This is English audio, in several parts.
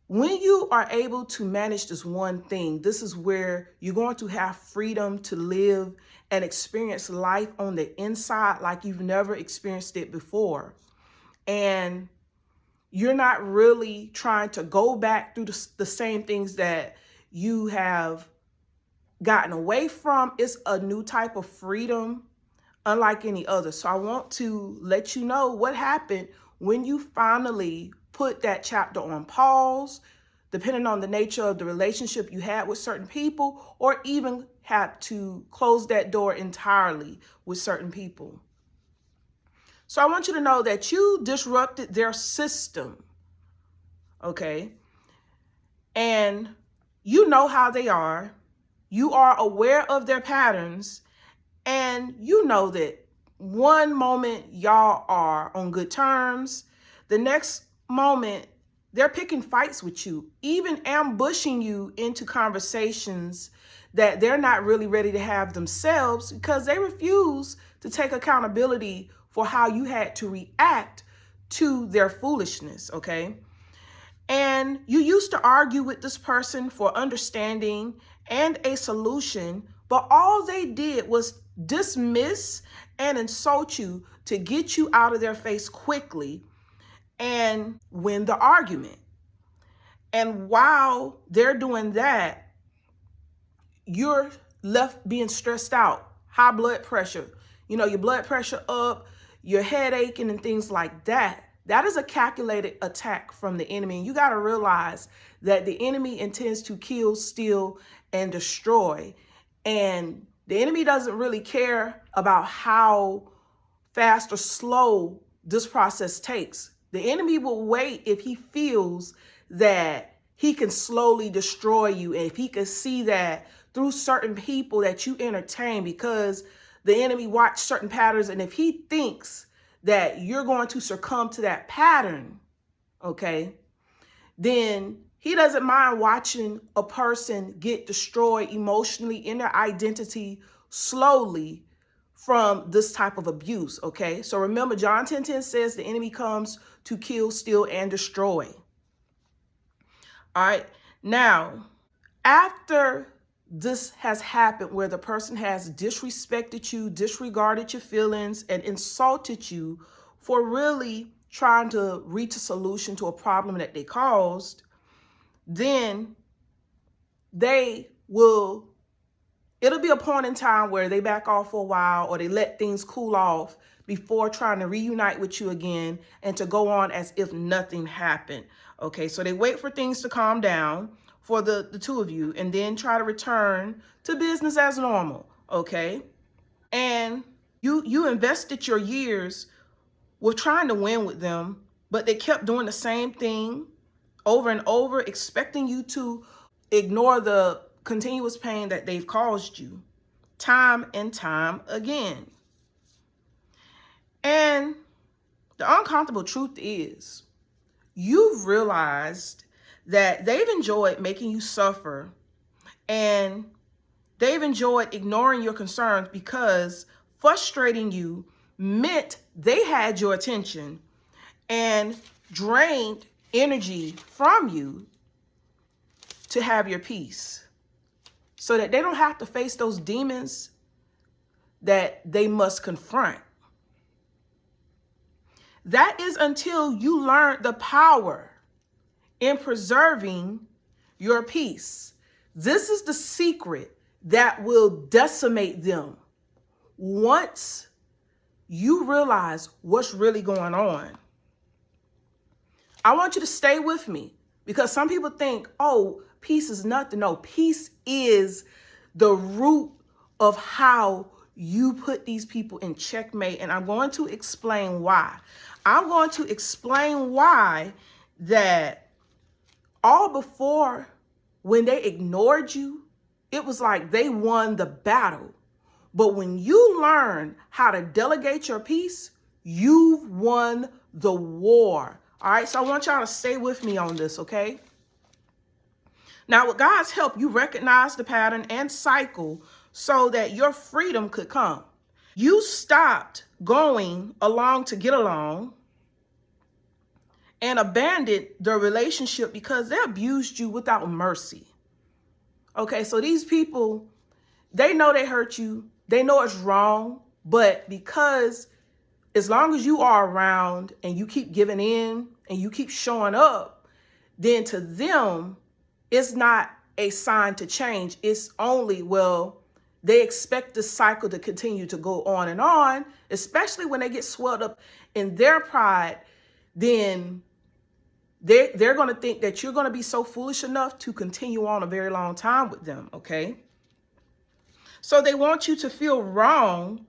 When you are able to manage this one thing, this is where you're going to have freedom to live and experience life on the inside like you've never experienced it before. And you're not really trying to go back through the same things that you have gotten away from. It's a new type of freedom, unlike any other. So I want to let you know what happened when you finally put that chapter on pause, depending on the nature of the relationship you had with certain people, or even had to close that door entirely with certain people. So I want you to know that you disrupted their system, okay? And you know how they are. You are aware of their patterns, and you know that one moment y'all are on good terms, the next moment they're picking fights with you, even ambushing you into conversations that they're not really ready to have themselves because they refuse to take accountability for how you had to react to their foolishness, okay? And you used to argue with this person for understanding and a solution, but all they did was dismiss and insult you to get you out of their face quickly and win the argument. And while they're doing that, you're left being stressed out, high blood pressure, your blood pressure up, your head aching and things like that. That is a calculated attack from the enemy. And you got to realize that the enemy intends to kill, steal, and destroy. And the enemy doesn't really care about how fast or slow this process takes. The enemy will wait if he feels that he can slowly destroy you, and if he can see that through certain people that you entertain, because the enemy watched certain patterns, and if he thinks that you're going to succumb to that pattern, okay, then he doesn't mind watching a person get destroyed emotionally in their identity slowly from this type of abuse, okay? So remember, John 10:10 says the enemy comes to kill, steal, and destroy. All right, now, after this has happened where the person has disrespected you, disregarded your feelings, and insulted you for really trying to reach a solution to a problem that they caused, then it'll be a point in time where they back off for a while or they let things cool off before trying to reunite with you again and to go on as if nothing happened. Okay, so they wait for things to calm down for the two of you and then try to return to business as normal, okay? And you invested your years with trying to win with them, but they kept doing the same thing over and over, expecting you to ignore the continuous pain that they've caused you time and time again. And the uncomfortable truth is, you've realized that they've enjoyed making you suffer, and they've enjoyed ignoring your concerns because frustrating you meant they had your attention and drained energy from you to have your peace, so that they don't have to face those demons that they must confront. That is until you learn the power in preserving your peace. This is the secret that will decimate them once you realize what's really going on. I want you to stay with me, because some people think, oh, peace is nothing. No, peace is the root of how you put these people in checkmate. And I'm going to explain why. I'm going to explain why that all before, when they ignored you, it was like they won the battle. But when you learn how to delegate your peace, you've won the war. All right, so I want y'all to stay with me on this, okay? Now, with God's help, you recognize the pattern and cycle so that your freedom could come. You stopped going along to get along, and abandoned the relationship because they abused you without mercy. Okay, so these people, they know they hurt you. They know it's wrong, but because as long as you are around and you keep giving in and you keep showing up, then to them, it's not a sign to change. It's only, well, they expect the cycle to continue to go on and on, especially when they get swelled up in their pride. Then they're going to think that you're going to be so foolish enough to continue on a very long time with them, okay? So they want you to feel wrong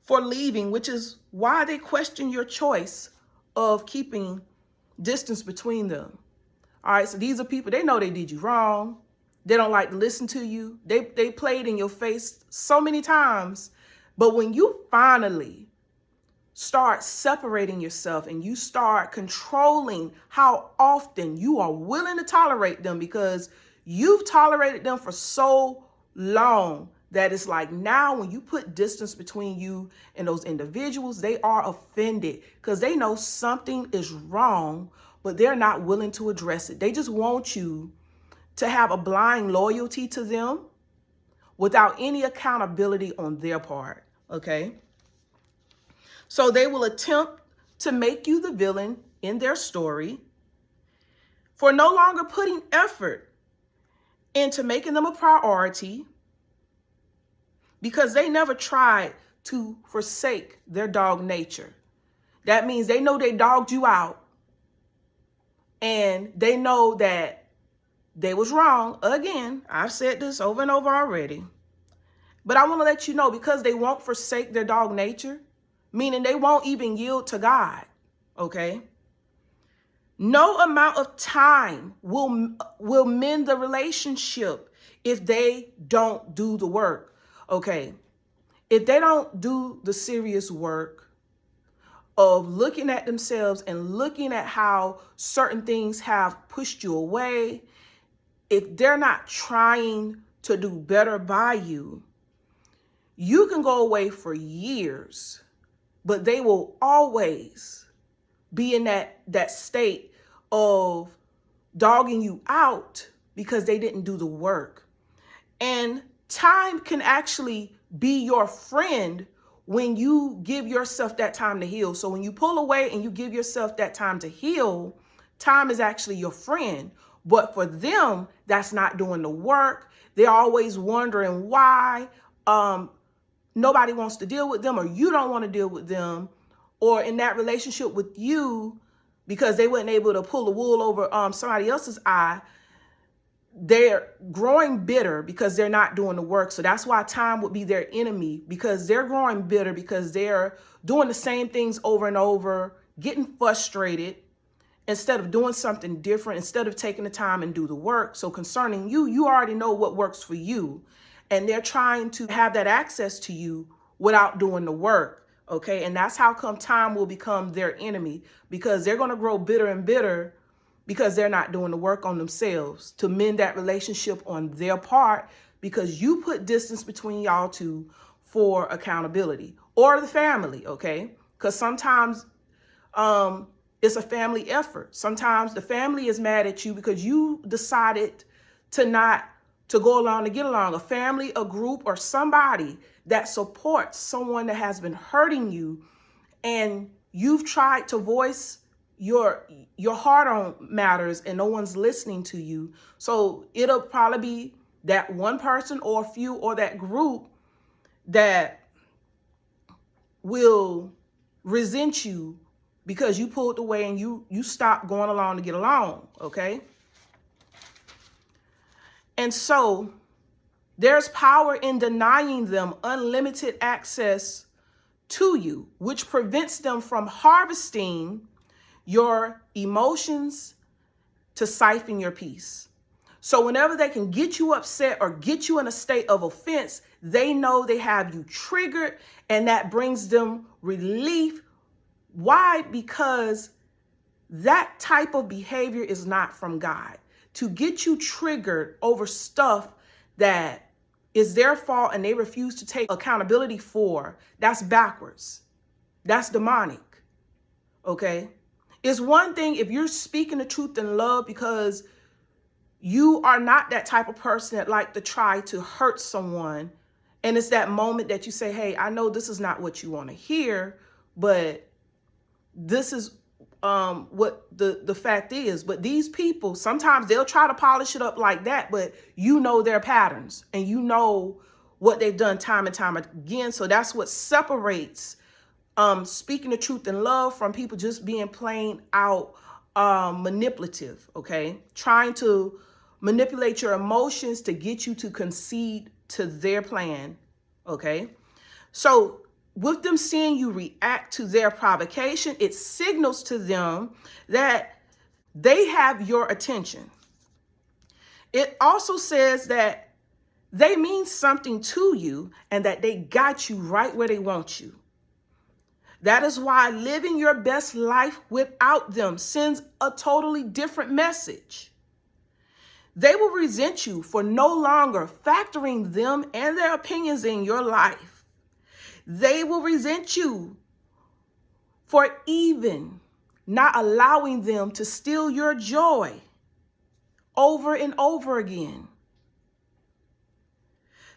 for leaving, which is why they question your choice of keeping distance between them. All right, so these are people, they know they did you wrong. They don't like to listen to you. They played in your face so many times. But when you finally start separating yourself and you start controlling how often you are willing to tolerate them, because you've tolerated them for so long that it's like now when you put distance between you and those individuals, they are offended because they know something is wrong, but they're not willing to address it. They just want you to have a blind loyalty to them without any accountability on their part, okay? So they will attempt to make you the villain in their story for no longer putting effort into making them a priority, because they never tried to forsake their dog nature. That means they know they dogged you out and they know that they was wrong. Again, I've said this over and over already, but I want to let you know, because they won't forsake their dog nature, meaning they won't even yield to God, okay? No amount of time will mend the relationship if they don't do the work, okay? If they don't do the serious work of looking at themselves and looking at how certain things have pushed you away, if they're not trying to do better by you, you can go away for years, but they will always be in that state of dogging you out because they didn't do the work. And time can actually be your friend when you give yourself that time to heal. So when you pull away and you give yourself that time to heal, time is actually your friend. But for them, that's not doing the work. They're always wondering why nobody wants to deal with them, or you don't want to deal with them, or in that relationship with you, because they weren't able to pull the wool over somebody else's eye. They're growing bitter because they're not doing the work. So that's why time would be their enemy, because they're growing bitter because they're doing the same things over and over, getting frustrated instead of doing something different, instead of taking the time and do the work. So concerning you, you already know what works for you, and they're trying to have that access to you without doing the work. Okay. And that's how come time will become their enemy, because they're going to grow bitter and bitter because they're not doing the work on themselves to mend that relationship on their part, because you put distance between y'all two for accountability, or the family. Okay. Because sometimes it's a family effort. Sometimes the family is mad at you because you decided to go along to get along. A family, a group, or somebody that supports someone that has been hurting you, and you've tried to voice your heart on matters and no one's listening to you. So it'll probably be that one person or a few or that group that will resent you because you pulled away and you stopped going along to get along, okay? And so there's power in denying them unlimited access to you, which prevents them from harvesting your emotions to siphon your peace. So whenever they can get you upset or get you in a state of offense, they know they have you triggered, and that brings them relief. Why? Because that type of behavior is not from God. To get you triggered over stuff that is their fault and they refuse to take accountability for, that's backwards. That's demonic. Okay? It's one thing if you're speaking the truth in love because you are not that type of person that like to try to hurt someone. And it's that moment that you say, hey, I know this is not what you want to hear, but this is what the fact is. But these people, sometimes they'll try to polish it up like that, but you know their patterns and you know what they've done time and time again. So that's what separates speaking the truth in love from people just being plain out manipulative, okay? Trying to manipulate your emotions to get you to concede to their plan, okay? So with them seeing you react to their provocation, it signals to them that they have your attention. It also says that they mean something to you and that they got you right where they want you. That is why living your best life without them sends a totally different message. They will resent you for no longer factoring them and their opinions in your life. They will resent you for even not allowing them to steal your joy over and over again.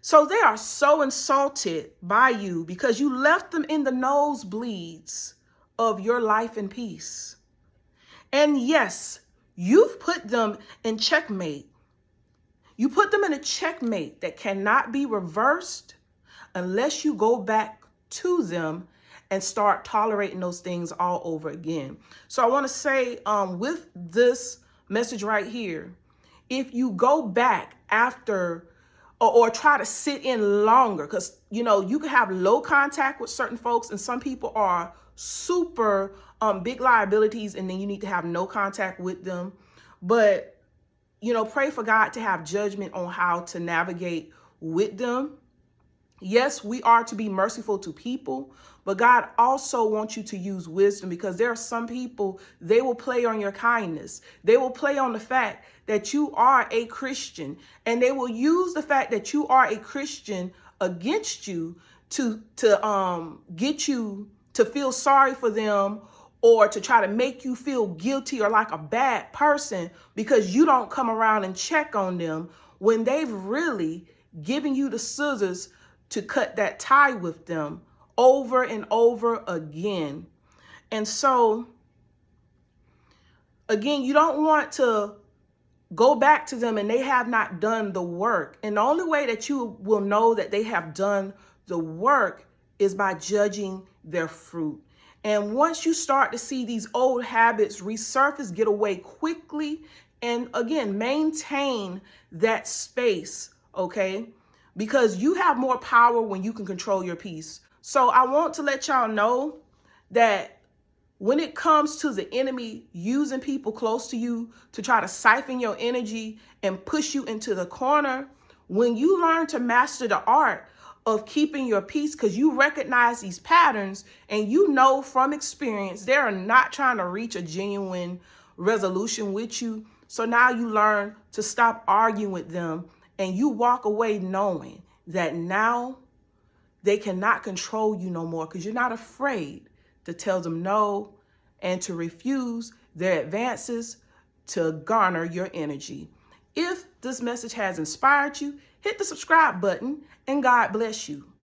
So they are so insulted by you because you left them in the nosebleeds of your life and peace. And yes, you've put them in checkmate. You put them in a checkmate that cannot be reversed unless you go back to them and start tolerating those things all over again. So I want to say with this message right here, if you go back after or try to sit in longer, because, you know, you can have low contact with certain folks and some people are super big liabilities and then you need to have no contact with them. But, you know, pray for God to have judgment on how to navigate with them. Yes, we are to be merciful to people, but God also wants you to use wisdom because there are some people, they will play on your kindness. They will play on the fact that you are a Christian, and they will use the fact that you are a Christian against you to get you to feel sorry for them or to try to make you feel guilty or like a bad person because you don't come around and check on them when they've really given you the scissors to cut that tie with them over and over again. And so, again, you don't want to go back to them and they have not done the work. And the only way that you will know that they have done the work is by judging their fruit. And once you start to see these old habits resurface, get away quickly, and again, maintain that space, okay? Because you have more power when you can control your peace. So I want to let y'all know that when it comes to the enemy using people close to you to try to siphon your energy and push you into the corner, when you learn to master the art of keeping your peace, because you recognize these patterns and you know from experience, they are not trying to reach a genuine resolution with you. So now you learn to stop arguing with them and you walk away knowing that now they cannot control you no more because you're not afraid to tell them no and to refuse their advances to garner your energy. If this message has inspired you, hit the subscribe button and God bless you.